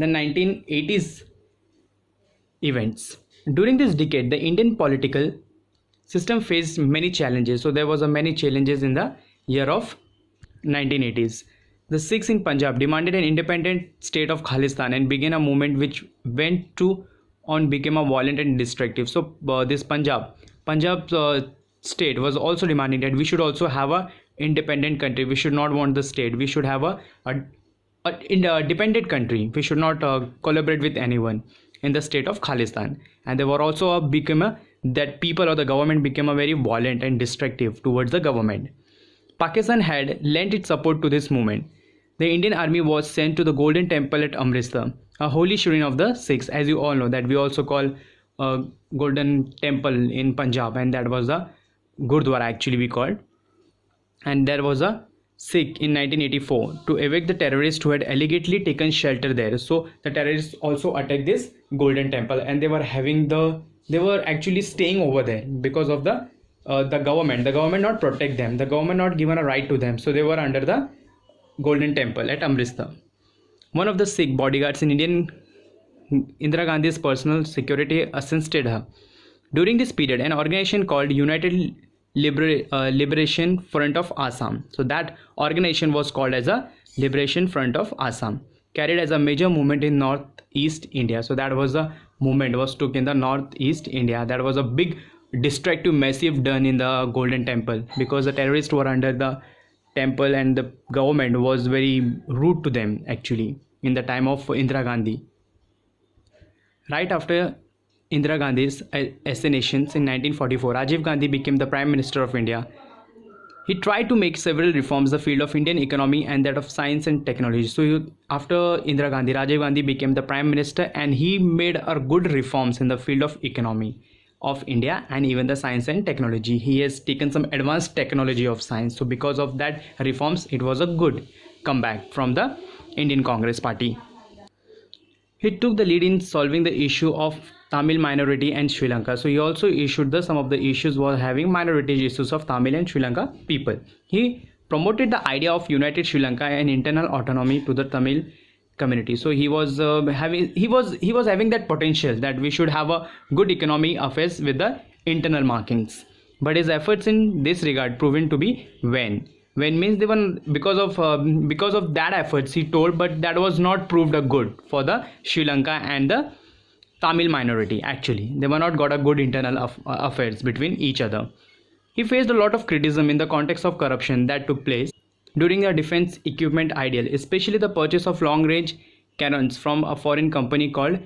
the 1980s events. During this decade, the Indian political system faced many challenges. So there was a many challenges in the year of 1980s. The Sikhs in Punjab demanded an independent state of Khalistan and began a movement which went to on became a violent and destructive. So this Punjab state was also demanding that we should also have a independent country. We should not want the state. We should have a dependent country. We should not collaborate with anyone in the state of Khalistan. And there were also that people or the government became a very violent and destructive towards the government. Pakistan had lent its support to this movement. The Indian army was sent to the Golden Temple at Amritsar, a holy shrine of the Sikhs, as you all know that we also call Golden Temple in Punjab, and that was the Gurdwara actually we called. And there was a Sikh in 1984 to evict the terrorists who had allegedly taken shelter there. So the terrorists also attacked this Golden Temple, and they were actually staying over there because of the government not protect them, the government not given a right to them, so they were under the Golden Temple at Amritsar. One of the Sikh bodyguards in Indira Gandhi's personal security assisted her. During this period, an organization called United Liberation Front of Assam, so that organization was called as a Liberation Front of Assam, carried as a major movement in northeast India. So that was a movement was took in the northeast India. That was a big destructive massive done in the Golden Temple because the terrorists were under the temple and the government was very rude to them actually in the time of Indira Gandhi. Right after Indira Gandhi's assassinations in 1944, Rajiv Gandhi became the Prime Minister of India. He tried to make several reforms in the field of Indian economy and that of science and technology. So after Indira Gandhi, Rajiv Gandhi became the Prime Minister and he made good reforms in the field of economy of India and even the science and technology. He has taken some advanced technology of science. So because of that reforms, it was a good comeback from the Indian Congress Party. He took the lead in solving the issue of Tamil minority and Sri Lanka. So he also issued some of the issues were having minority issues of Tamil and Sri Lanka people. He promoted the idea of united Sri Lanka and internal autonomy to the Tamil community. So he was having that potential that we should have a good economy affairs with the internal markings. But his efforts in this regard proven to be vain. Vain means they were because of that efforts he told, but that was not proved a good for the Sri Lanka and the Tamil minority. Actually, they were not got a good internal affairs between each other. He faced a lot of criticism in the context of corruption that took place during the defense equipment ideal, especially the purchase of long-range cannons from a foreign company called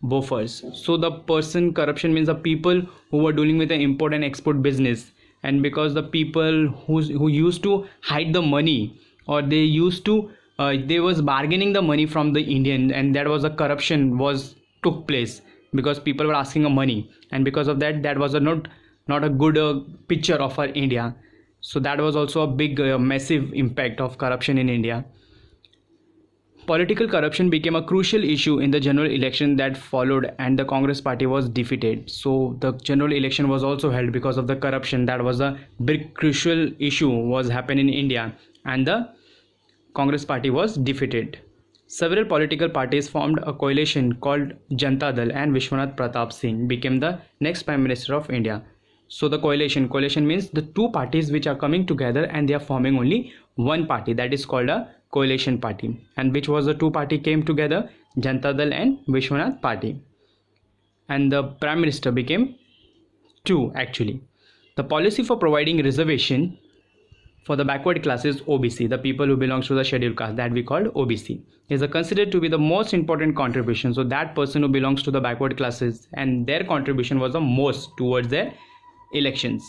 Bofors. So the corruption means the people who were dealing with the import and export business, and because the people who used to hide the money or they used to they was bargaining the money from the Indian, and that was a corruption took place because people were asking money, and because of that was not a good picture of our India. So that was also a big massive impact of corruption in India. Political corruption became a crucial issue in the general election that followed, and the Congress party was defeated. So the general election was also held because of the corruption. That was a big crucial issue was happening in India, and the Congress party was defeated. Several political parties formed a coalition called Janata Dal, and Vishwanath Pratap Singh became the next Prime Minister of India. So the coalition means the two parties which are coming together and they are forming only one party, that is called a coalition party. And which was the two party came together, Janata Dal and Vishwanath Party, and the Prime Minister became two actually. The policy for providing reservation for the backward classes, OBC, the people who belongs to the scheduled caste, that we called OBC, is considered to be the most important contribution. So that person who belongs to the backward classes, and their contribution was the most towards their elections.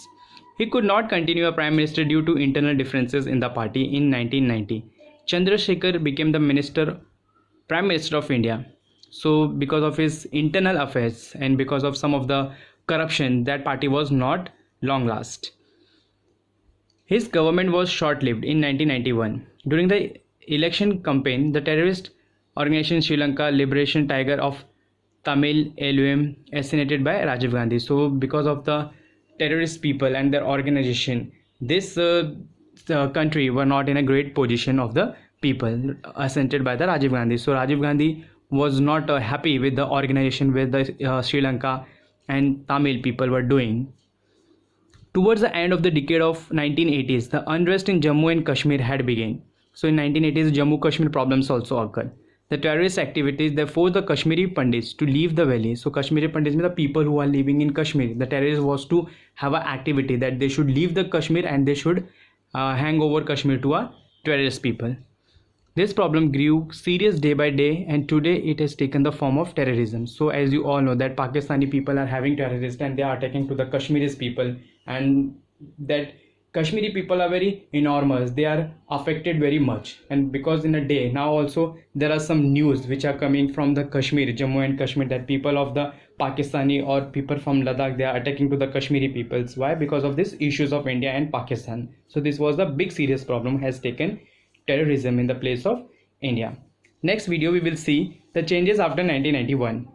He could not continue a prime minister due to internal differences in the party. In 1990, Chandrasekhar became the Prime Minister of India. So because of his internal affairs and because of some of the corruption, that party was not long last. His government was short-lived in 1991. During the election campaign, the terrorist organization Sri Lanka Liberation Tiger of Tamil LUM assassinated by Rajiv Gandhi. So because of the terrorist people and their organization, this country were not in a great position of the people assassinated by the Rajiv Gandhi. So Rajiv Gandhi was not happy with the organization with the Sri Lanka and Tamil people were doing. Towards the end of the decade of 1980s, the unrest in Jammu and Kashmir had begun. So in 1980s, Jammu Kashmir problems also occurred. The terrorist activities they forced the Kashmiri Pandits to leave the valley. So Kashmiri Pandits mean the people who are living in Kashmir. The terrorist was to have an activity that they should leave the Kashmir and they should hang over Kashmir to a terrorist people. This problem grew serious day by day, and today it has taken the form of terrorism. So as you all know that Pakistani people are having terrorists and they are attacking to the Kashmiris people, and that Kashmiri people are very enormous. They are affected very much, and because in a day now also there are some news which are coming from the Kashmir, Jammu and Kashmir, that people of the Pakistani or people from Ladakh, they are attacking to the Kashmiri peoples. Why? Because of these issues of India and Pakistan. So this was the big serious problem has taken terrorism in the place of India. Next video we will see the changes after 1991.